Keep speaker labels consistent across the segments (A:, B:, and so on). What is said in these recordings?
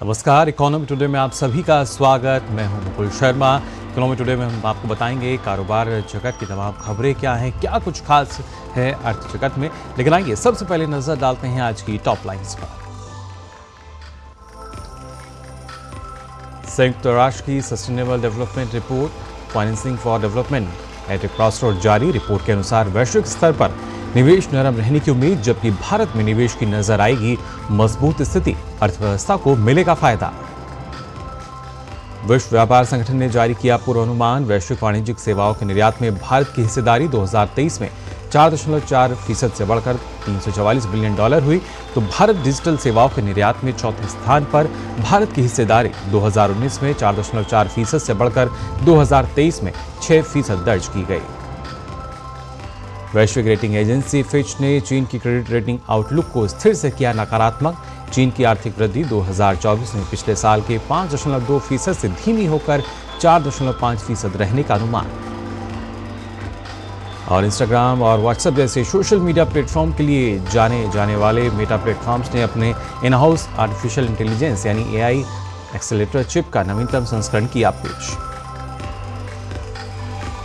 A: नमस्कार, economy today में आप सभी का स्वागत। मैं हूं मुकुल शर्मा। इकोनॉमी टुडे में हम आपको बताएंगे कारोबार जगत की तमाम खबरें क्या हैं, क्या कुछ खास है अर्थ जगत में। लेकिन आइए सबसे पहले नजर डालते हैं आज की टॉप लाइंस पर। संयुक्त राष्ट्र की sustainable development report financing for development at A crossroad जारी। रिपोर्ट के अनुसार वैश्विक स्तर पर निवेश नरम रहने की उम्मीद, जबकि भारत में निवेश की नजर आएगी मजबूत स्थिति, अर्थव्यवस्था को मिलेगा फायदा। विश्व व्यापार संगठन ने जारी किया पूर्वानुमान। वैश्विक वाणिज्यिक सेवाओं के निर्यात में भारत की हिस्सेदारी 2023 में 4.4% से बढ़कर $344 बिलियन हुई। तो भारत डिजिटल सेवाओं के निर्यात में चौथे स्थान पर। भारत की हिस्सेदारी 2019 में 4.4% से बढ़कर 2023 में 6% दर्ज की गई। वैश्विक रेटिंग एजेंसी फिच ने चीन की क्रेडिट रेटिंग आउटलुक को स्थिर से किया नकारात्मक। चीन की आर्थिक वृद्धि 2024 में पिछले साल के 5.2% से धीमी होकर 4.5% रहने का अनुमान। और इंस्टाग्राम और व्हाट्सएप जैसे सोशल मीडिया प्लेटफॉर्म के लिए जाने जाने वाले मेटा प्लेटफॉर्म्स ने अपने इन हाउस आर्टिफिशियल इंटेलिजेंस यानी AI एक्सेलेरेटर चिप का नवीनतम संस्करण किया पेश।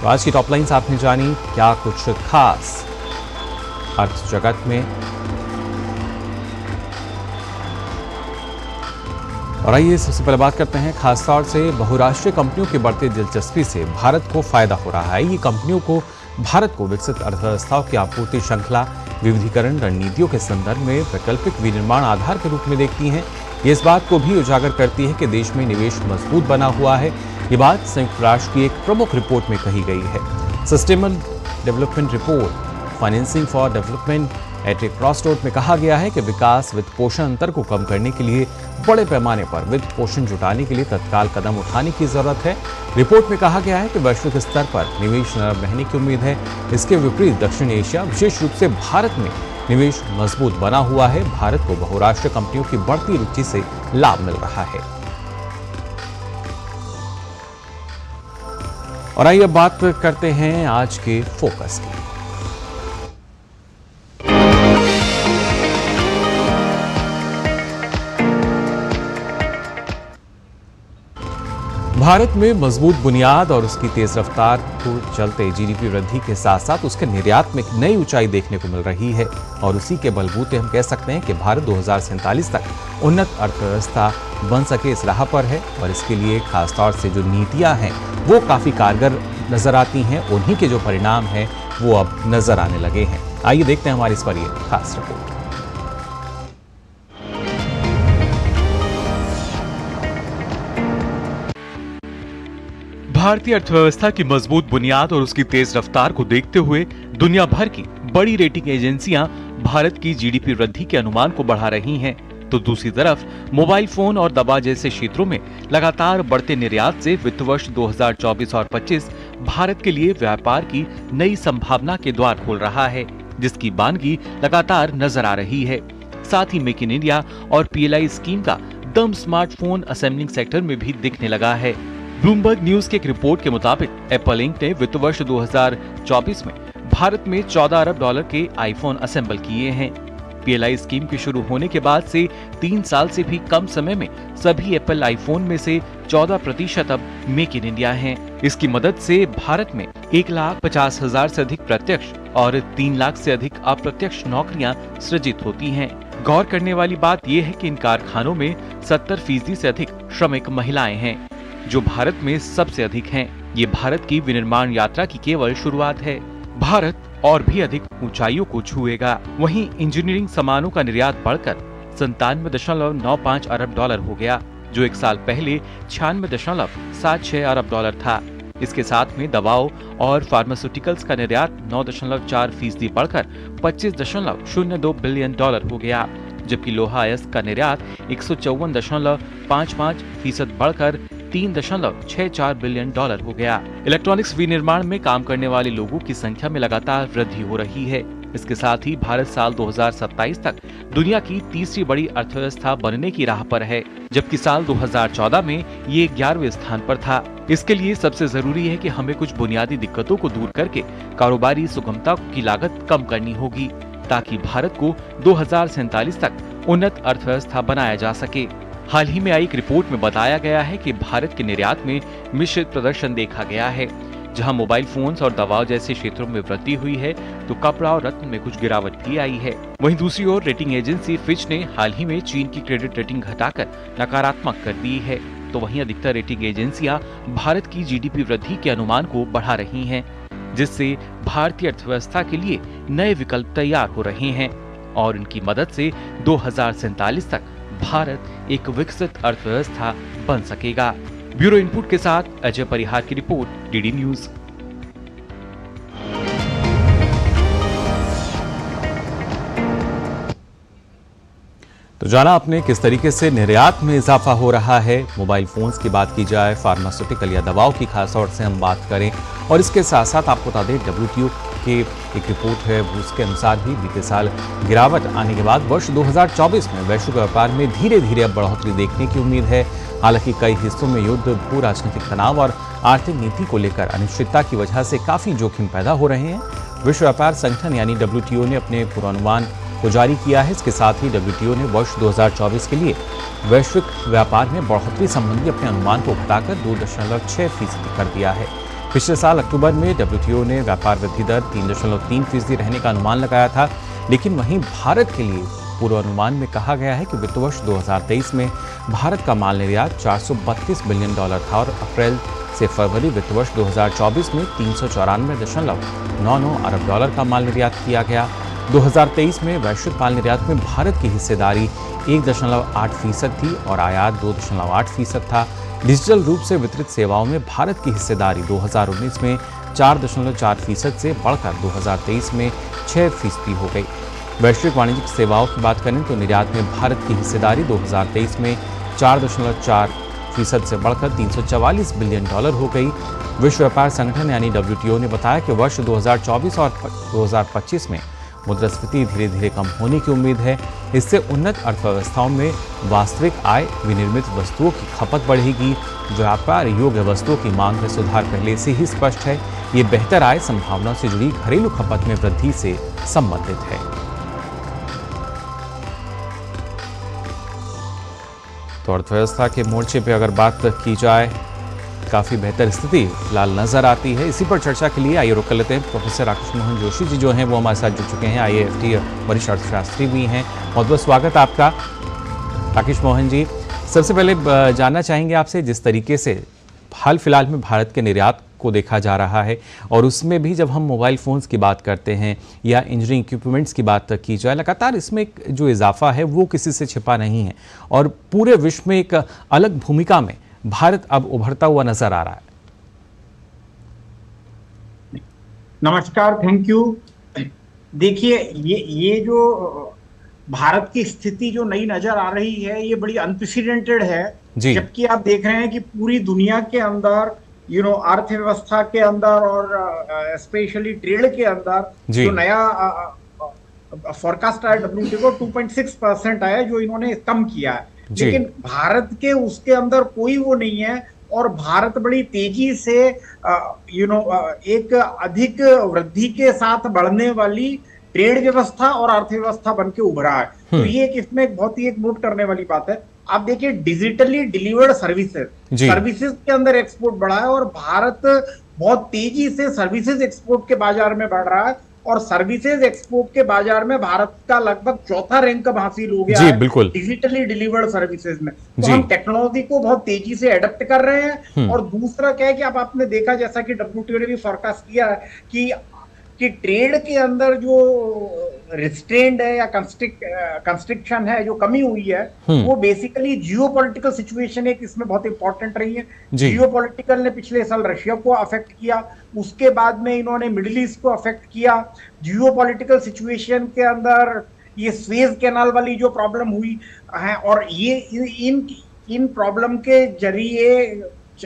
A: तो आज की टॉप लाइन्स आपने जानी, क्या कुछ खास अर्थ जगत में। और आइए सबसे पहले बात करते हैं खास तौर से बहुराष्ट्रीय कंपनियों की बढ़ती दिलचस्पी से भारत को फायदा हो रहा है। ये कंपनियों को भारत को विकसित अर्थव्यवस्थाओं की आपूर्ति श्रृंखला, विविधीकरण रणनीतियों के संदर्भ में वैकल्पिक विनिर्माण आधार के रूप में देखती हैं। ये इस बात को भी उजागर करती है कि देश में निवेश मजबूत बना हुआ है। ये बात संयुक्त राष्ट्र की एक प्रमुख रिपोर्ट में कही गई है। Sustainable development report financing for development at A crossroad में कहा गया है कि विकास वित्त पोषण अंतर को कम करने के लिए बड़े पैमाने पर वित्त पोषण जुटाने के लिए तत्काल कदम उठाने की जरूरत है। रिपोर्ट में कहा गया है कि वैश्विक स्तर पर निवेश नरम रहने की उम्मीद है। इसके विपरीत दक्षिण एशिया, विशेष रूप से भारत में निवेश मजबूत बना हुआ है। भारत को बहुराष्ट्रीय कंपनियों की बढ़ती रुचि से लाभ मिल रहा है। और आइए अब बात करते हैं आज के फोकस की। भारत में मजबूत बुनियाद और उसकी तेज रफ्तार को चलते जीडीपी वृद्धि के साथ साथ उसके निर्यात में एक नई ऊंचाई देखने को मिल रही है। और उसी के बलबूते हम कह सकते हैं कि भारत 2047 तक उन्नत अर्थव्यवस्था बन सके, इस राह पर है। और इसके लिए खासतौर से जो नीतियां हैं वो काफी कारगर नजर आती हैं। उन्हीं के जो परिणाम हैं वो अब नजर आने लगे हैं। आइए देखते हैं हमारी इस पर ये खास रिपोर्ट।
B: भारतीय अर्थव्यवस्था की मजबूत बुनियाद और उसकी तेज रफ्तार को देखते हुए दुनिया भर की बड़ी रेटिंग एजेंसियां भारत की जीडीपी वृद्धि के अनुमान को बढ़ा रही हैं। तो दूसरी तरफ मोबाइल फोन और दवा जैसे क्षेत्रों में लगातार बढ़ते निर्यात से वित्त वर्ष 2024 और 25 भारत के लिए व्यापार की नई संभावना के द्वार खोल रहा है, जिसकी बानगी लगातार नजर आ रही है। साथ ही मेक इन इंडिया और PLI स्कीम का दम स्मार्टफोन असेंबलिंग सेक्टर में भी दिखने लगा है। ब्लूमबर्ग न्यूज की एक रिपोर्ट के मुताबिक एप्पल इंक ने वित्त वर्ष 2024 में भारत में $14 अरब के आईफोन असेंबल किए हैं। PLI स्कीम के शुरू होने के बाद से 3 साल से भी कम समय में सभी एप्पल आईफोन में से 14% अब मेक इन इंडिया हैं। इसकी मदद से भारत में 1,50,000 से अधिक प्रत्यक्ष और 3 लाख से अधिक अप्रत्यक्ष नौकरियां सृजित होती हैं। गौर करने वाली बात यह है कि इन कारखानों में 70% से अधिक श्रमिक महिलाएं हैं, जो भारत में सबसे अधिक हैं। ये भारत की विनिर्माण यात्रा की केवल शुरुआत है। भारत और भी अधिक ऊंचाइयों को छुएगा। वहीं इंजीनियरिंग सामानों का निर्यात बढ़कर 97.95 अरब डॉलर हो गया, जो एक साल पहले 96.76 अरब डॉलर था। इसके साथ में दवाओं और फार्मास्यूटिकल्स का निर्यात 9.4% बढ़कर 25.02 बिलियन डॉलर हो गया, जबकि लोहा अयस्क का निर्यात 154.55% बढ़कर 3.64 बिलियन डॉलर हो गया। इलेक्ट्रॉनिक्स विनिर्माण में काम करने वाले लोगों की संख्या में लगातार वृद्धि हो रही है। इसके साथ ही भारत साल 2027 तक दुनिया की तीसरी बड़ी अर्थव्यवस्था बनने की राह पर है, जबकि साल 2014 में ये 11वें स्थान पर था। इसके लिए सबसे जरूरी है कि हमें कुछ बुनियादी दिक्कतों को दूर करके कारोबारी सुगमता की लागत कम करनी होगी, ताकि भारत को 2047 तक उन्नत अर्थव्यवस्था बनाया जा सके। हाल ही में आई एक रिपोर्ट में बताया गया है कि भारत के निर्यात में मिश्रित प्रदर्शन देखा गया है। जहां मोबाइल फोन्स और दवाओं जैसे क्षेत्रों में वृद्धि हुई है, तो कपड़ा और रत्न में कुछ गिरावट भी आई है। वहीं दूसरी ओर रेटिंग एजेंसी फिच ने हाल ही में चीन की क्रेडिट रेटिंग घटाकर नकारात्मक कर दी है। तो वहीं अधिकतर रेटिंग एजेंसियां भारत की जीडीपी वृद्धि के अनुमान को बढ़ा रही हैं, जिससे भारतीय अर्थव्यवस्था के लिए नए विकल्प तैयार हो रहे हैं और इनकी मदद से 2047 तक भारत एक विकसित अर्थव्यवस्था बन सकेगा। ब्यूरो इनपुट के साथ अजय परिहार की रिपोर्ट, डीडी न्यूज।
A: तो जाना आपने किस तरीके से निर्यात में इजाफा हो रहा है। मोबाइल फोन्स की बात की जाए, फार्मास्यूटिकल या दवाओं की खास तौर से हम बात करें, और इसके साथ साथ आपको बता दें WTO की एक रिपोर्ट है, उसके अनुसार भी बीते साल गिरावट आने के बाद वर्ष 2024 में वैश्विक व्यापार में धीरे धीरे अब बढ़ोतरी देखने की उम्मीद है। हालांकि कई हिस्सों में युद्ध, भू राजनीतिक तनाव और आर्थिक नीति को लेकर अनिश्चितता की वजह से काफी जोखिम पैदा हो रहे हैं। विश्व व्यापार संगठन यानी WTO ने अपने पूर्वानुमान को जारी किया है। इसके साथ ही WTO ने वर्ष 2024 के लिए वैश्विक व्यापार में बढ़ोतरी संबंधी अपने अनुमान को घटाकर 2.6% कर दिया है। पिछले साल अक्टूबर में WTO ने व्यापार वृद्धि दर 3.3% रहने का अनुमान लगाया था, लेकिन वहीं भारत के लिए पूर्वानुमान में कहा गया है कि वित्त वर्ष 2023 में भारत का माल निर्यात $432 बिलियन था और अप्रैल से फरवरी वित्त वर्ष 2024 में $394.99 अरब का माल निर्यात किया गया। 2023 में वैश्विक माल निर्यात में भारत की हिस्सेदारी 1.8% थी और आयात 2.8% था। डिजिटल रूप से वितरित सेवाओं में भारत की हिस्सेदारी 2019 में 4.4% से बढ़कर 2023 में 6% हो गई। वैश्विक वाणिज्यिक सेवाओं की बात करें तो निर्यात में भारत की हिस्सेदारी 2023 में 4.4% से बढ़कर $344 बिलियन हो गई। विश्व व्यापार संगठन यानी WTO ने बताया कि वर्ष 2024 और 2025 में मुद्रास्फीति धीरे धीरे कम होने की उम्मीद है। इससे उन्नत अर्थव्यवस्थाओं में वास्तविक आय, विनिर्मित वस्तुओं की खपत बढ़ेगी। व्यापार योग्य वस्तुओं की मांग में सुधार पहले से ही स्पष्ट है। ये बेहतर आय संभावनाओं से जुड़ी घरेलू खपत में वृद्धि से संबंधित है। तो अर्थव्यवस्था के मोर्चे पे अगर बात की जाए, काफ़ी बेहतर स्थिति फिलहाल नजर आती है। इसी पर चर्चा के लिए आइए रुक कर लेते हैं। प्रोफेसर राकेश मोहन जोशी जी जो हैं वो हमारे साथ जुड़ चुके हैं, IAFT वरिष्ठ अर्थशास्त्री भी हैं। बहुत बहुत स्वागत आपका राकेश मोहन जी। सबसे पहले जानना चाहेंगे आपसे, जिस तरीके से हाल फिलहाल में भारत के निर्यात को देखा जा रहा है और उसमें भी जब हम मोबाइल फ़ोन्स की बात करते हैं या इंजीनियरिंग इक्विपमेंट्स की बात की जाए, लगातार इसमें जो इजाफा है वो किसी से छिपा नहीं है और पूरे विश्व में एक अलग भूमिका में भारत अब उभरता हुआ नजर आ रहा है।
C: नमस्कार, थैंक यू। देखिए, ये जो भारत की स्थिति जो नई नजर आ रही है, ये बड़ी अनप्रेसिडेंटेड है। जबकि आप देख रहे हैं कि पूरी दुनिया के अंदर अर्थव्यवस्था के अंदर और स्पेशली ट्रेड के अंदर जो नया फोरकास्ट आया WTO को 2.6% आया, जो इन्होंने कम किया है। लेकिन भारत के उसके अंदर कोई वो नहीं है और भारत बड़ी तेजी से एक अधिक वृद्धि के साथ बढ़ने वाली ट्रेड व्यवस्था और अर्थव्यवस्था बन के उभरा है। तो ये इसमें बहुत ही एक नोट करने वाली बात है। आप देखिए, डिजिटली डिलीवर्ड सर्विसेज के अंदर एक्सपोर्ट बढ़ा है और भारत बहुत तेजी से सर्विसेज एक्सपोर्ट के बाजार में बढ़ रहा है और सर्विसेज एक्सपोर्ट के बाजार में भारत का लगभग चौथा रैंक अब हासिल हो गया है डिजिटली डिलीवर्ड सर्विसेज में। तो हम टेक्नोलॉजी को बहुत तेजी से एडप्ट कर रहे हैं। और दूसरा क्या है कि अब आपने देखा, जैसा कि WTO ने भी फोरकास्ट किया है कि ट्रेड के अंदर जो रिस्ट्रेंड है या कंस्ट्रिक्शन है, जो कमी हुई है, वो बेसिकली जियोपॉलिटिकल सिचुएशन एक इसमें बहुत इंपॉर्टेंट रही है। जियोपॉलिटिकल ने पिछले साल रशिया को अफेक्ट किया, उसके बाद में इन्होंने मिडिल ईस्ट को अफेक्ट किया। जियोपॉलिटिकल सिचुएशन के अंदर ये स्वेज कैनाल वाली जो प्रॉब्लम हुई है और ये इन प्रॉब्लम के जरिए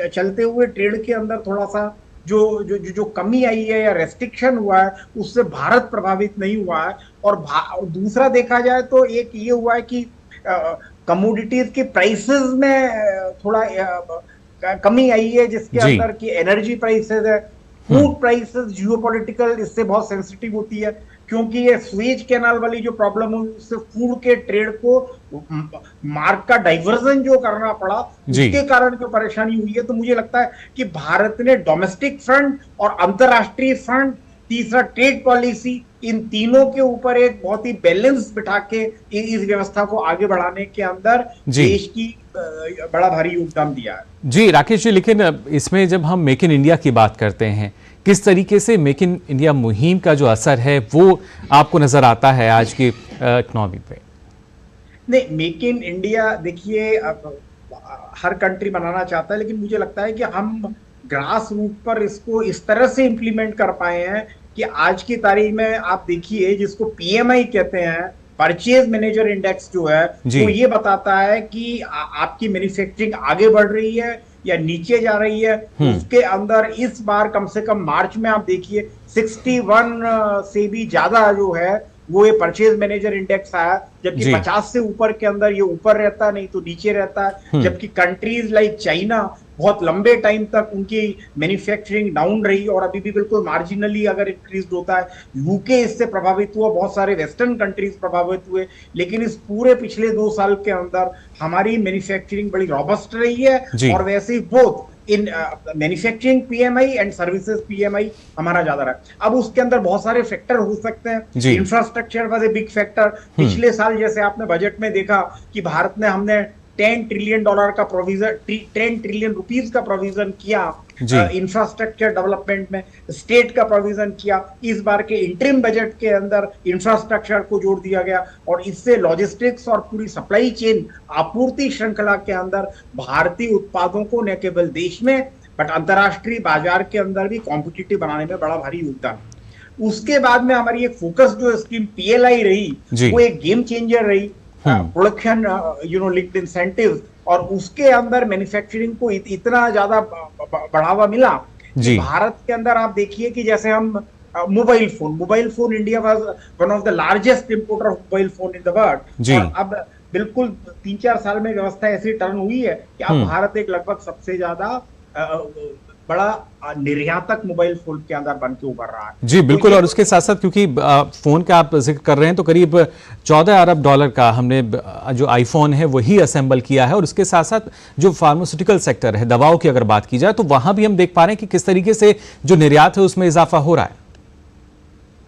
C: चलते हुए ट्रेड के अंदर थोड़ा सा जो कमी आई है या रेस्ट्रिक्शन हुआ है, उससे भारत प्रभावित नहीं हुआ है। और दूसरा देखा जाए तो एक ये हुआ है कि कमोडिटीज के प्राइसेस में थोड़ा कमी आई है, जिसके अंदर की एनर्जी प्राइसेस है, फूड प्राइसेस जियोपॉलिटिकल इससे बहुत सेंसिटिव होती है। क्योंकि ये स्वेज कैनाल वाली जो प्रॉब्लम हुई उससे फूड के ट्रेड को मार्ग का डाइवर्जन जो करना पड़ा, उसके कारण जो परेशानी हुई है। तो मुझे लगता है कि भारत ने डोमेस्टिक फ्रंट और अंतरराष्ट्रीय फ्रंट, तीसरा ट्रेड पॉलिसी, इन तीनों के ऊपर एक बहुत ही बैलेंस बिठा के इस व्यवस्था को आगे बढ़ाने के अंदर देश की बड़ा भारी योगदान दिया है।
A: जी राकेश जी, लेकिन इसमें जब हम मेक इन इंडिया की बात करते हैं, किस तरीके से मेक इन इंडिया मुहिम का जो असर है वो आपको नजर आता है आज की इकोनॉमी पे?
C: नहीं, मेक इन इंडिया देखिए हर कंट्री बनाना चाहता है, लेकिन मुझे लगता है कि हम ग्रास रूट पर इसको इस तरह से इंप्लीमेंट कर पाए हैं कि आज की तारीख में आप देखिए जिसको पीएमआई कहते हैं, परचेज मैनेजर इंडेक्स जो है, वो ये बताता है कि आपकी मैन्युफैक्चरिंग आगे बढ़ रही है या नीचे जा रही है। उसके अंदर इस बार कम से कम मार्च में आप देखिए 61 से भी ज्यादा जो है वो ये परचेज मैनेजर इंडेक्स आया, जबकि 50 से ऊपर के अंदर ये ऊपर रहता है, नहीं तो नीचे रहता है। जबकि कंट्रीज लाइक चाइना बहुत लंबे टाइम तक उनकी मैन्युफैक्चरिंग डाउन रही और अभी भी बिल्कुल मार्जिनली अगर इंक्रीज होता है। यूके इससे प्रभावित हुआ, बहुत सारे वेस्टर्न कंट्रीज प्रभावित हुए, लेकिन इस पूरे पिछले 2 साल के अंदर हमारी मैन्युफैक्चरिंग बड़ी रॉबस्ट रही है। और वैसे ही both in manufacturing PMI and services PMI हमारा ज्यादा रहा। अब उसके अंदर बहुत सारे फैक्टर हो सकते हैं। Infrastructure was a big factor. पिछले साल जैसे आपने बजट में देखा कि भारत ने हमने $10 ट्रिलियन का प्रोविजन, 10 ट्रिलियन रुपीस का प्रोविजन किया इंफ्रास्ट्रक्चर डेवलपमेंट में, स्टेट का प्रोविजन किया। इस बार के इंटरिम बजट के अंदर इंफ्रास्ट्रक्चर को जोड़ दिया गया और इससे लॉजिस्टिक्स और पूरी सप्लाई चेन, आपूर्ति श्रृंखला के अंदर भारतीय उत्पादों को न केवल देश में बट अंतरराष्ट्रीय बाजार के अंदर भी कॉम्पिटिटिव बनाने में बड़ा भारी योगदान। उसके बाद में हमारी एक फोकस जो स्कीम पीएलआई रही, वो एक गेम चेंजर रही, प्रोडक्शन लिंक्ड इंसेंटिव, और उसके अंदर मैन्युफैक्चरिंग को इतना ज्यादा बढ़ावा मिला कि भारत के अंदर आप देखिए कि जैसे हम mobile phone, India was one of the largest importer of mobile phone in the world. और अब बिल्कुल 3-4 साल में व्यवस्था ऐसी टर्न हुई है कि अब भारत एक लगभग सबसे ज्यादा बड़ा निर्यातक मोबाइल फोन के अंदर बन के उभर रहा है।
A: जी बिल्कुल। और उसके साथ साथ क्योंकि फोन का आप जिक्र कर रहे हैं तो करीब $14 अरब का हमने जो आईफोन है वही असेंबल किया है। और उसके साथ साथ जो फार्मास्यूटिकल सेक्टर है, दवाओं की अगर बात की जाए तो वहां भी हम देख पा रहे हैं कि किस तरीके से जो निर्यात है उसमें इजाफा हो रहा है।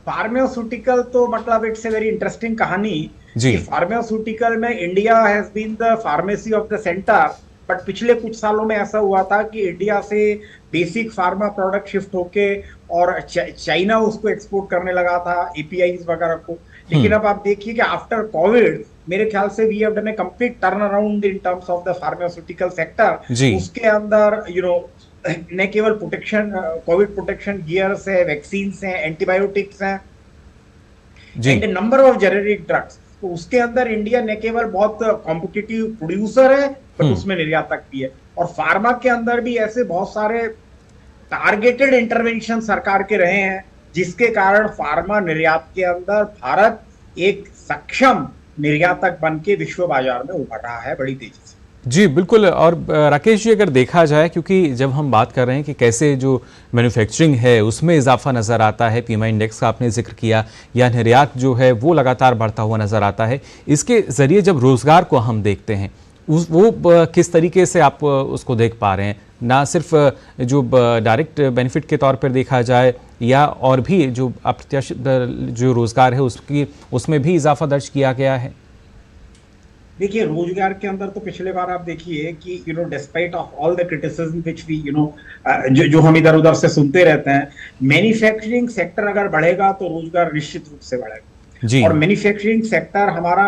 C: फार्मास्यूटिकल तो मतलब इट्स ए वेरी इंटरेस्टिंग कहानी जी। फार्मास्यूटिकल में India has been the pharmacy of the centre, but पिछले कुछ सालों में ऐसा हुआ था कि इंडिया से बेसिक फार्मा प्रोडक्ट शिफ्ट होके और चाइना उसको एक्सपोर्ट करने लगा था, एपीआईज वगैरह को। लेकिन अब आप देखिए कि आफ्टर कोविड मेरे ख्याल से we have done a complete turn around in terms of the pharmaceutical sector. उसके अंदर न केवल प्रोटेक्शन, कोविड प्रोटेक्शन गियर्स है, वैक्सीन है, एंटीबायोटिक्स हैं and number of generic drugs. तो उसके अंदर इंडिया न केवल बहुत कॉम्पिटिटिव प्रोड्यूसर है बट उसमें निर्यातक भी है। और फार्मा के अंदर भी ऐसे बहुत सारे टारगेटेड इंटरवेंशन सरकार के रहे हैं जिसके कारण फार्मा निर्यात के अंदर भारत एक सक्षम निर्यातक बन के विश्व बाजार में उभर रहा है बड़ी तेजी से।
A: जी बिल्कुल। और राकेश जी, अगर देखा जाए, क्योंकि जब हम बात कर रहे हैं कि कैसे जो मैन्युफैक्चरिंग है उसमें इजाफा नज़र आता है, पीएमआई इंडेक्स का आपने जिक्र किया, या निर्यात जो है वो लगातार बढ़ता हुआ नज़र आता है, इसके ज़रिए जब रोज़गार को हम देखते हैं वो किस तरीके से आप उसको देख पा रहे हैं? ना सिर्फ जो डायरेक्ट बेनिफिट के तौर पर देखा जाए या और भी जो अप्रत्याशित जो रोज़गार है उसमें भी इजाफा दर्ज किया गया है?
C: देखिए, रोजगार के अंदर तो पिछले बार आप देखिए कि despite of all the criticism which we जो हम इधर उधर से सुनते रहते हैं, मैन्युफैक्चरिंग सेक्टर अगर बढ़ेगा तो रोजगार निश्चित रूप से बढ़ेगा। और मैन्युफैक्चरिंग सेक्टर हमारा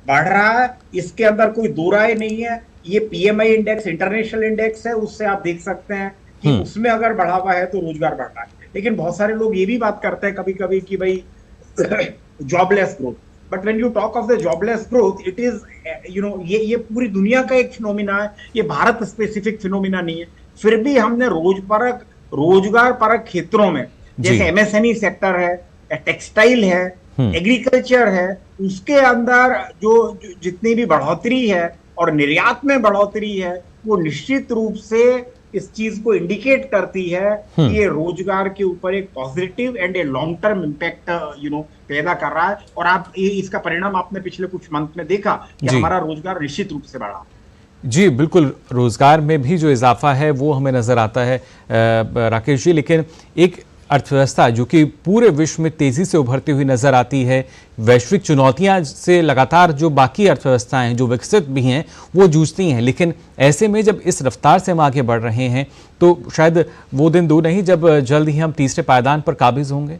C: बढ़ रहा है, इसके अंदर कोई दो राय नहीं है। ये पीएमआई इंडेक्स इंटरनेशनल इंडेक्स है, उससे आप देख सकते हैं कि उसमें अगर बढ़ावा है तो रोजगार बढ़ रहा है। लेकिन बहुत सारे लोग ये भी बात करते हैं कभी कभी कि भाई jobless growth, but when you talk of the jobless growth it is ये पूरी दुनिया का एक फिनोमिना है, ये भारत स्पेसिफिक फिनोमिना नहीं है। फिर भी हमने रोजगार परक क्षेत्रों में जैसे एमएसएमई सेक्टर है, टेक्सटाइल है, एग्रीकल्चर है, उसके अंदर जो जितनी भी बढ़ोतरी है और निर्यात में बढ़ोतरी है वो निश्चित रूप से इस चीज को इंडिकेट करती है कि ये रोजगार के ऊपर एक positive and a long term impact पैदा कर रहा है। और आप इसका परिणाम आपने पिछले कुछ मंथ में देखा कि हमारा रोजगार निश्चित रूप से बढ़ा।
A: जी बिल्कुल, रोजगार में भी जो इजाफा है वो हमें नजर आता है राकेश जी। लेकिन एक अर्थव्यवस्था जो कि पूरे विश्व में तेजी से उभरती हुई नजर आती है, वैश्विक चुनौतियां से लगातार जो बाकी अर्थव्यवस्थाएं हैं जो विकसित भी हैं वो जूझती हैं, लेकिन ऐसे में जब इस रफ्तार से हम आगे बढ़ रहे हैं तो शायद वो दिन दूर नहीं जब जल्द ही हम तीसरे पायदान पर काबिज होंगे।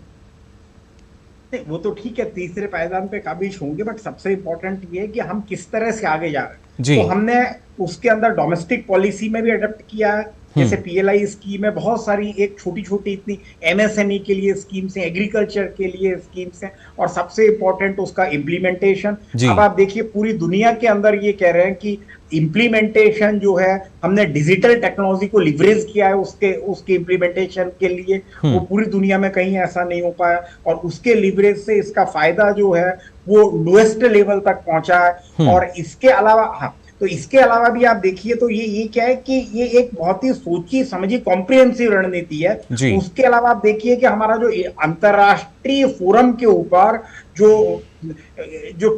C: वो तो ठीक है, तीसरे पायदान पे काबिज होंगे, बट सबसे इंपॉर्टेंट ये है कि हम किस तरह से आगे जा रहे हैं। तो हमने उसके अंदर डोमेस्टिक पॉलिसी में भी अडॉप्ट किया है, जैसे पीएलआई स्कीम है, बहुत सारी एक छोटी छोटी इतनी एमएसएमई के लिए स्कीम्स हैं, एग्रीकल्चर के लिए स्कीम्स हैं, और सबसे इंपॉर्टेंट उसका इम्प्लीमेंटेशन। अब आप देखिए पूरी दुनिया के अंदर ये कह रहे हैं कि इम्प्लीमेंटेशन जो है, हमने डिजिटल टेक्नोलॉजी को लिवरेज किया है उसके इम्प्लीमेंटेशन के लिए, वो पूरी दुनिया में कहीं ऐसा नहीं हो पाया, और उसके लिवरेज से इसका फायदा जो है वो लोएस्ट लेवल तक पहुंचा है। और इसके अलावा तो इसके अलावा भी आप देखिए तो ये क्या है कि ये एक बहुत ही सोची समझी कॉम्प्रिहेंसिव रणनीति है। उसके अलावा आप देखिए कि हमारा जो अंतरराष्ट्रीय फोरम के ऊपर जो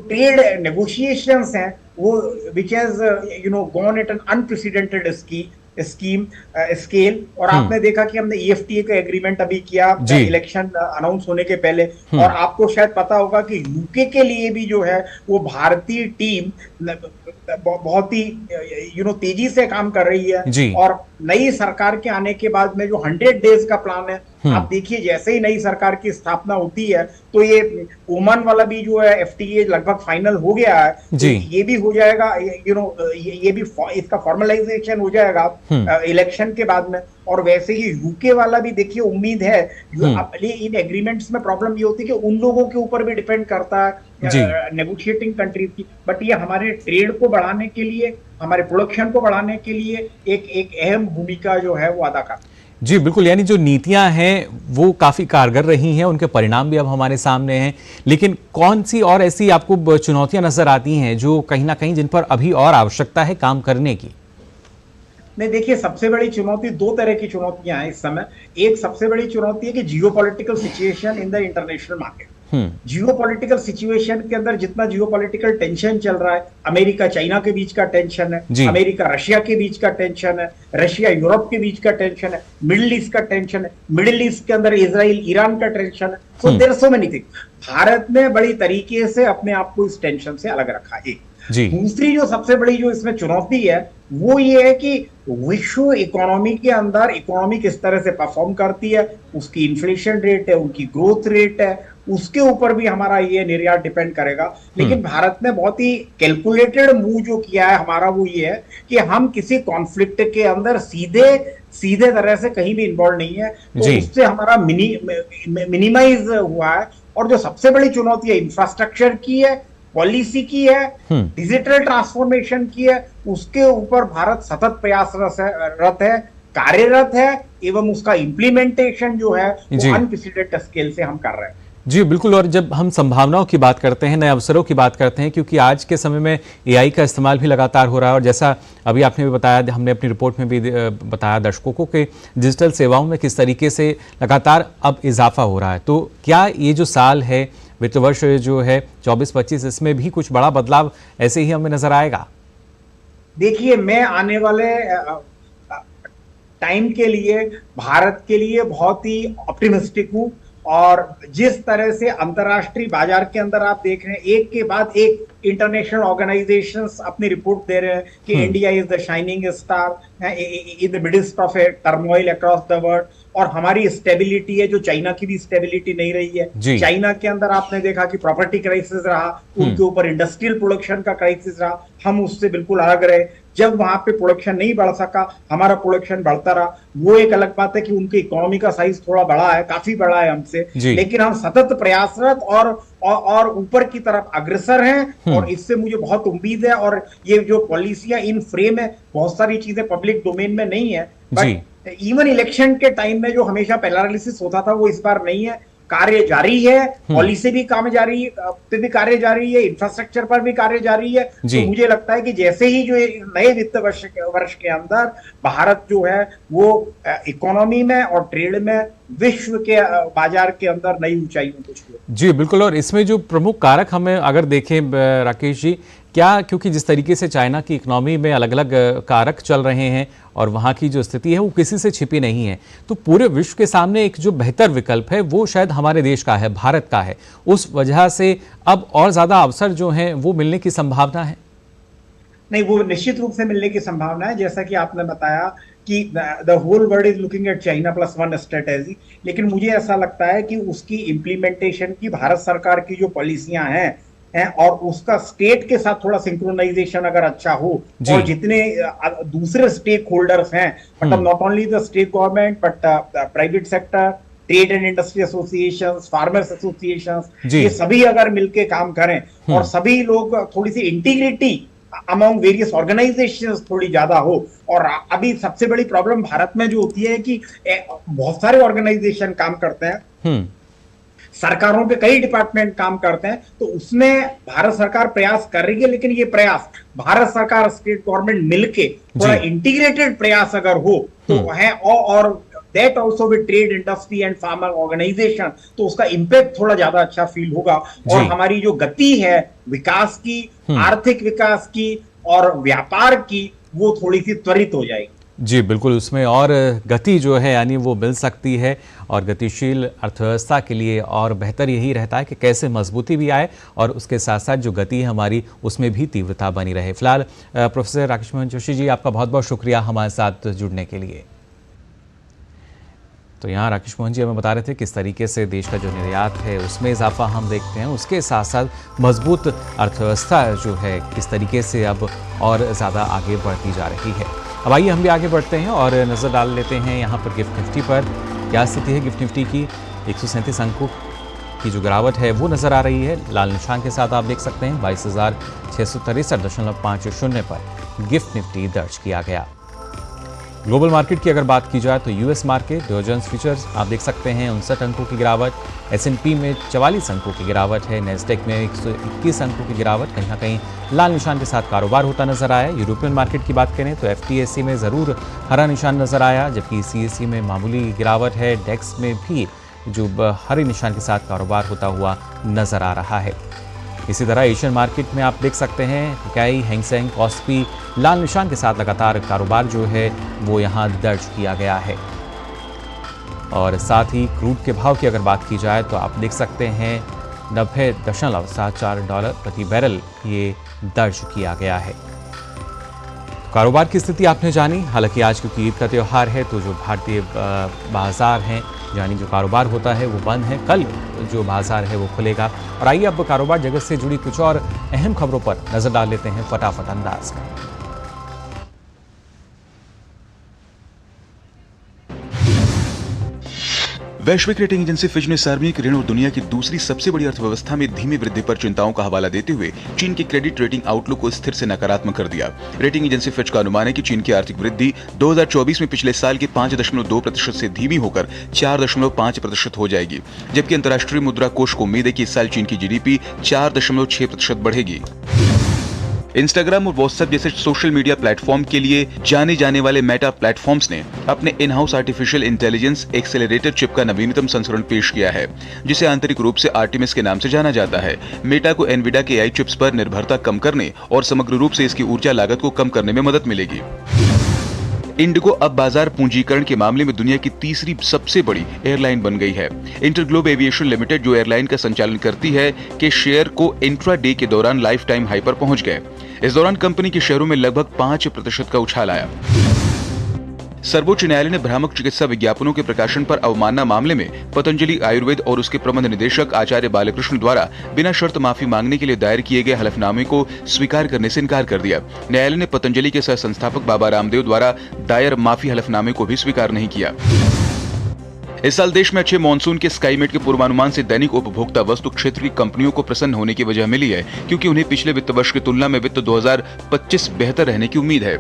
C: ट्रेड नेगोशिएशंस हैं वो which has gone eight an unprecedented scale. और आपने देखा कि हमने ईएफटीए का एग्रीमेंट अभी किया इलेक्शन अनाउंस होने के पहले, और आपको शायद पता होगा कि यूके के लिए भी जो है वो भारतीय टीम बहुत ही तेजी से काम कर रही है। और नई सरकार के आने के बाद में जो 100 डेज का प्लान है, आप देखिए जैसे ही नई सरकार की स्थापना होती है तो ये ओमान वाला भी जो है एफटीए लगभग फाइनल हो गया है, तो ये भी हो जाएगा, ये भी इसका फॉर्मलाइजेशन हो जाएगा इलेक्शन के बाद में। और वैसे ही यूके वाला भी देखिए, उम्मीद है इन एग्रीमेंट्स में प्रॉब्लम ये होती है कि उन लोगों के ऊपर भी डिपेंड करता है नेगोशिएटिंग कंट्रीज की, बट ये हमारे ट्रेड को बढ़ाने के लिए, हमारे प्रोडक्शन को बढ़ाने के लिए एक अहम भूमिका जो है वो अदा करता है।
A: जी बिल्कुल, यानी जो नीतियां हैं वो काफ़ी कारगर रही हैं, उनके परिणाम भी अब हमारे सामने हैं। लेकिन कौन सी और ऐसी आपको चुनौतियां नजर आती हैं जो कहीं ना कहीं जिन पर अभी और आवश्यकता है काम करने की?
C: नहीं, देखिए सबसे बड़ी चुनौती, दो तरह की चुनौतियां हैं इस समय। एक सबसे बड़ी चुनौती है कि geopolitical situation in the international market. Geopolitical situation के अंदर जितना जियोपॉलिटिकल टेंशन चल रहा है, अमेरिका चाइना के बीच का टेंशन है, अमेरिका रशिया के बीच का टेंशन है, रशिया यूरोप के बीच का टेंशन है, मिडिल ईस्ट का टेंशन है, मिडिल ईस्ट के अंदर इजराइल ईरान का टेंशन है। So there are so many things. Bharat ने बड़ी तरीके से अपने आप को इस टेंशन से अलग रखा है। दूसरी जो सबसे बड़ी जो इसमें चुनौती है वो ये है कि विश्व इकोनॉमी के अंदर इकोनॉमी किस तरह से परफॉर्म करती है, उसकी इन्फ्लेशन रेट है, उनकी ग्रोथ रेट है, उसके ऊपर भी हमारा ये निर्यात डिपेंड करेगा। लेकिन भारत ने बहुत ही कैलकुलेटेड मूव जो किया है हमारा, वो ये है कि हम किसी कॉन्फ्लिक्ट के अंदर सीधे तरह से कहीं भी इन्वॉल्व नहीं है, तो उससे हमारा मिनिमाइज हुआ है। और जो सबसे बड़ी चुनौती है इंफ्रास्ट्रक्चर की है, पॉलिसी की है, डिजिटल ट्रांसफॉर्मेशन की है, उसके ऊपर भारत सतत प्रयासरत है, कार्यरत है, एवं उसका इम्प्लीमेंटेशन जो है वो अनप्रेसिडेंटेड स्केल से हम कर रहे हैं।
A: जी बिल्कुल, और जब हम संभावनाओं की बात करते हैं, नए अवसरों की बात करते हैं, क्योंकि आज के समय में एआई का इस्तेमाल भी लगातार हो रहा है, और जैसा अभी आपने भी बताया, हमने अपनी रिपोर्ट में भी बताया दर्शकों को कि डिजिटल सेवाओं में किस तरीके से लगातार अब इजाफा हो रहा है। तो क्या ये जो साल है, वित्त वर्ष जो है 24-25, इसमें भी कुछ बड़ा बदलाव ऐसे ही हमें नजर आएगा?
C: देखिए, मैं आने वाले टाइम के लिए भारत के लिए बहुत ही ऑप्टिमिस्टिक हूं। और जिस तरह से अंतरराष्ट्रीय बाजार के अंदर आप देख रहे हैं, एक के बाद एक इंटरनेशनल ऑर्गेनाइजेशंस अपनी रिपोर्ट दे रहे हैं कि India is the shining star in the midst of A turmoil across the world. और हमारी स्टेबिलिटी है जो चाइना की भी स्टेबिलिटी नहीं रही है। चाइना के अंदर आपने देखा कि प्रॉपर्टी क्राइसिस रहा, उनके ऊपर इंडस्ट्रियल प्रोडक्शन का क्राइसिस रहा, हम उससे बिल्कुल अलग रहे। जब वहां पे प्रोडक्शन नहीं बढ़ सका, हमारा प्रोडक्शन बढ़ता रहा। वो एक अलग बात है कि उनकी इकोनॉमी का साइज थोड़ा बड़ा है, काफी बड़ा है हमसे, लेकिन हम सतत प्रयासरत और ऊपर की तरफ अग्रसर हैं। और इससे मुझे बहुत उम्मीद है। और ये जो पॉलिसियां इन फ्रेम है, बहुत सारी चीजें पब्लिक डोमेन में नहीं है, बट इवन इलेक्शन के टाइम में जो हमेशा पैरालिसिस होता था वो इस बार नहीं है। कार्य जारी है, पॉलिसी भी काम जारी पे भी कार्य जारी है, इंफ्रास्ट्रक्चर पर भी कार्य जारी है। तो मुझे लगता है कि जैसे ही जो नए वित्त वर्ष के अंदर भारत जो है वो इकोनॉमी में और ट्रेड में विश्व के बाजार के अंदर नई ऊंचाइयों को छुए।
A: जी बिल्कुल, और इसमें जो प्रमुख कारक हमें अगर देखें राकेश जी, क्या क्योंकि जिस तरीके से चाइना की इकोनॉमी में अलग अलग कारक चल रहे हैं और वहाँ की जो स्थिति है वो किसी से छिपी नहीं है, तो पूरे विश्व के सामने एक जो बेहतर विकल्प है वो शायद हमारे देश का है, भारत का है। उस वजह से अब और ज़्यादा अवसर जो हैं वो मिलने की संभावना है।
C: नहीं, वो निश्चित रूप से मिलने की संभावना है। जैसा कि आपने बताया कि the whole world is looking at China plus one strategy, लेकिन मुझे ऐसा लगता है कि उसकी इम्प्लीमेंटेशन की भारत सरकार की जो पॉलिसियां हैं और उसका स्टेट के साथ थोड़ा सिंक्रोनाइजेशन अगर अच्छा हो और जितने दूसरे स्टेक होल्डर्स हैं, मतलब not only the state government but private sector, trade and industry associations, farmers associations, ये सभी अगर मिलके काम करें और सभी लोग थोड़ी सी इंटीग्रिटी अमॉन्ग वेरियस ऑर्गेनाइजेशंस थोड़ी ज्यादा हो। और अभी सबसे बड़ी प्रॉब्लम भारत में जो होती है कि बहुत सारे ऑर्गेनाइजेशन काम करते हैं, सरकारों पे कई डिपार्टमेंट काम करते हैं, तो उसमें भारत सरकार प्रयास कर रही है, लेकिन ये प्रयास भारत सरकार स्टेट गवर्नमेंट मिलके थोड़ा इंटीग्रेटेड प्रयास अगर हो तो है, और that also with trade industry and farmer organisation, तो उसका इंपैक्ट थोड़ा ज्यादा अच्छा फील होगा और हमारी जो गति है विकास की, आर्थिक विकास की और व्यापार की, वो थोड़ी सी त्वरित हो जाएगी।
A: जी बिल्कुल, उसमें और गति जो है यानी वो मिल सकती है, और गतिशील अर्थव्यवस्था के लिए और बेहतर यही रहता है कि कैसे मजबूती भी आए और उसके साथ साथ जो गति है हमारी उसमें भी तीव्रता बनी रहे। फिलहाल प्रोफेसर राकेश मोहन जोशी जी, आपका बहुत बहुत शुक्रिया हमारे साथ जुड़ने के लिए। तो यहाँ राकेश मोहन जी हमें बता रहे थे किस तरीके से देश का जो निर्यात है उसमें इजाफा हम देखते हैं, उसके साथ साथ मजबूत अर्थव्यवस्था जो है किस तरीके से अब और ज़्यादा आगे बढ़ती जा रही है। अब आइए हम भी आगे बढ़ते हैं और नज़र डाल लेते हैं यहाँ पर गिफ्ट निफ्टी पर क्या स्थिति है। गिफ्ट निफ्टी की 137 अंकों की जो गिरावट है वो नज़र आ रही है, लाल निशान के साथ आप देख सकते हैं। 22,663.50 पर गिफ्ट निफ्टी दर्ज किया गया। ग्लोबल मार्केट की अगर बात की जाए तो यूएस मार्केट डॉ जोन्स फ्यूचर्स आप देख सकते हैं 59 अंकों की गिरावट, S&P में 44 अंकों की गिरावट है, नेस्डेक में 121 अंकों की गिरावट, कहीं ना कहीं लाल निशान के साथ कारोबार होता नजर आया। यूरोपियन मार्केट की बात करें तो FTSE में ज़रूर हरा निशान नजर आया, जबकि CAC में मामूली गिरावट है। डेक्स में भी जो हरे निशान के साथ कारोबार होता हुआ नजर आ रहा है। इसी तरह एशियन मार्केट में आप देख सकते हैं निकाई, हैंगसेंग, कॉस्पी लाल निशान के साथ लगातार कारोबार जो है वो यहाँ दर्ज किया गया है। और साथ ही क्रूड के भाव की अगर बात की जाए तो आप देख सकते हैं $90.74 प्रति बैरल ये दर्ज किया गया है। कारोबार की स्थिति आपने जानी। हालांकि आज क्योंकि ईद का त्यौहार है तो जो भारतीय बाजार हैं यानी जो कारोबार होता है वो बंद है, कल जो बाजार है वो खुलेगा। और आइए अब कारोबार जगत से जुड़ी कुछ और अहम खबरों पर नजर डाल लेते हैं फटाफट अंदाज में।
D: वैश्विक रेटिंग एजेंसी फिच ने सार्वजनिक ऋण और दुनिया की दूसरी सबसे बड़ी अर्थव्यवस्था में धीमी वृद्धि पर चिंताओं का हवाला देते हुए चीन की क्रेडिट रेटिंग आउटलुक को स्थिर से नकारात्मक कर दिया। रेटिंग एजेंसी फिच का अनुमान है कि चीन की आर्थिक वृद्धि 2024 में पिछले साल के 5.2% से धीमी होकर 4.5% हो जाएगी, जबकि अंतर्राष्ट्रीय मुद्रा कोष को उम्मीद है कि इस साल चीन की GDP 4.6% बढ़ेगी। इंस्टाग्राम और व्हाट्सएप जैसे सोशल मीडिया प्लेटफॉर्म के लिए जाने जाने वाले मेटा प्लेटफॉर्म्स ने अपने in house artificial intelligence accelerator chip का नवीनतम संस्करण पेश किया है, जिसे आंतरिक रूप से आर्टिमिस के नाम से जाना जाता है। मेटा को एनवीडिया के AI चिप्स पर निर्भरता कम करने और समग्र रूप से इसकी ऊर्जा लागत को कम करने में मदद मिलेगी। इंडिगो अब बाजार पूंजीकरण के मामले में दुनिया की तीसरी सबसे बड़ी एयरलाइन बन गई है। इंटरग्लोब एविएशन लिमिटेड, जो एयरलाइन का संचालन करती है, के शेयर को इंट्रा डे के दौरान लाइफ टाइम हाई पर पहुंच गए। इस दौरान कंपनी के शेयरों में लगभग 5% का उछाल आया। सर्वोच्च न्यायालय ने भ्रामक चिकित्सा विज्ञापनों के प्रकाशन पर अवमानना मामले में पतंजलि आयुर्वेद और उसके प्रबंध निदेशक आचार्य बालकृष्ण द्वारा बिना शर्त माफी मांगने के लिए दायर किए गए हलफनामे को स्वीकार करने से इनकार कर दिया। न्यायालय ने पतंजलि के सह संस्थापक बाबा रामदेव द्वारा दायर माफी हलफनामे को भी स्वीकार नहीं किया। इस साल देश में अच्छे मॉनसून के स्काईमेट के पूर्वानुमान से दैनिक उपभोक्ता वस्तु क्षेत्र की कंपनियों को प्रसन्न होने की वजह मिली है, क्योंकि उन्हें पिछले वित्त वर्ष की तुलना में वित्त 2025 बेहतर रहने की उम्मीद है।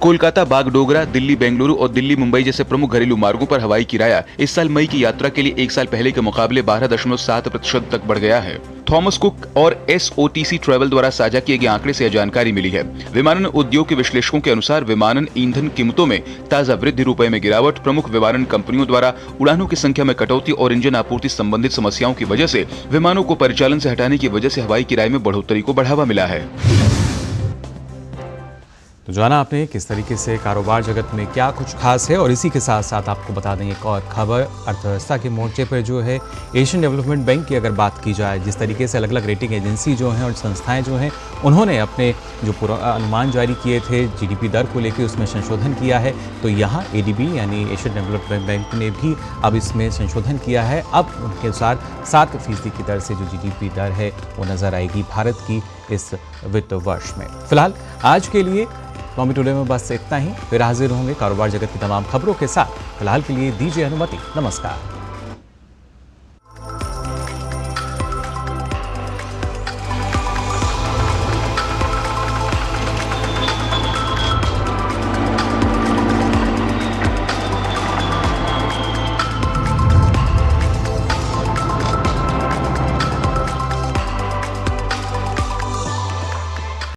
D: कोलकाता बागडोगरा, दिल्ली बेंगलुरु और दिल्ली मुंबई जैसे प्रमुख घरेलू मार्गों पर हवाई किराया इस साल मई की यात्रा के लिए एक साल पहले के मुकाबले 12.7% तक बढ़ गया है। थॉमस कुक और SOTC ट्रैवल द्वारा साझा किए गए आंकड़े से यह जानकारी मिली है। विमानन उद्योग के विश्लेषकों के अनुसार विमानन ईंधन कीमतों में ताजा वृद्धि, रुपए में गिरावट, प्रमुख विमानन कंपनियों द्वारा उड़ानों की संख्या में कटौती और इंजन आपूर्ति संबंधित समस्याओं की वजह से विमानों को परिचालन से हटाने की वजह से हवाई किराए में बढ़ोतरी को बढ़ावा मिला है।
A: तो जाना आपने किस तरीके से कारोबार जगत में क्या कुछ खास है, और इसी के साथ साथ आपको बता दें एक और खबर, अर्थव्यवस्था के मोर्चे पर जो है एशियन डेवलपमेंट बैंक की अगर बात की जाए, जिस तरीके से अलग अलग रेटिंग एजेंसी जो हैं और संस्थाएं जो हैं उन्होंने अपने जो अनुमान जारी किए थे GDP दर को लेकर उसमें संशोधन किया है, तो यहाँ ADB यानी एशियन डेवलपमेंट बैंक ने भी अब इसमें संशोधन किया है। अब उनके अनुसार 7% की दर से जो GDP दर है वो नजर आएगी भारत की इस वित्त वर्ष में। फिलहाल आज के लिए टॉमी टुडे में बस इतना ही, फिर हाजिर होंगे कारोबार जगत की तमाम खबरों के साथ। फिलहाल के लिए दीजिए अनुमति, नमस्कार।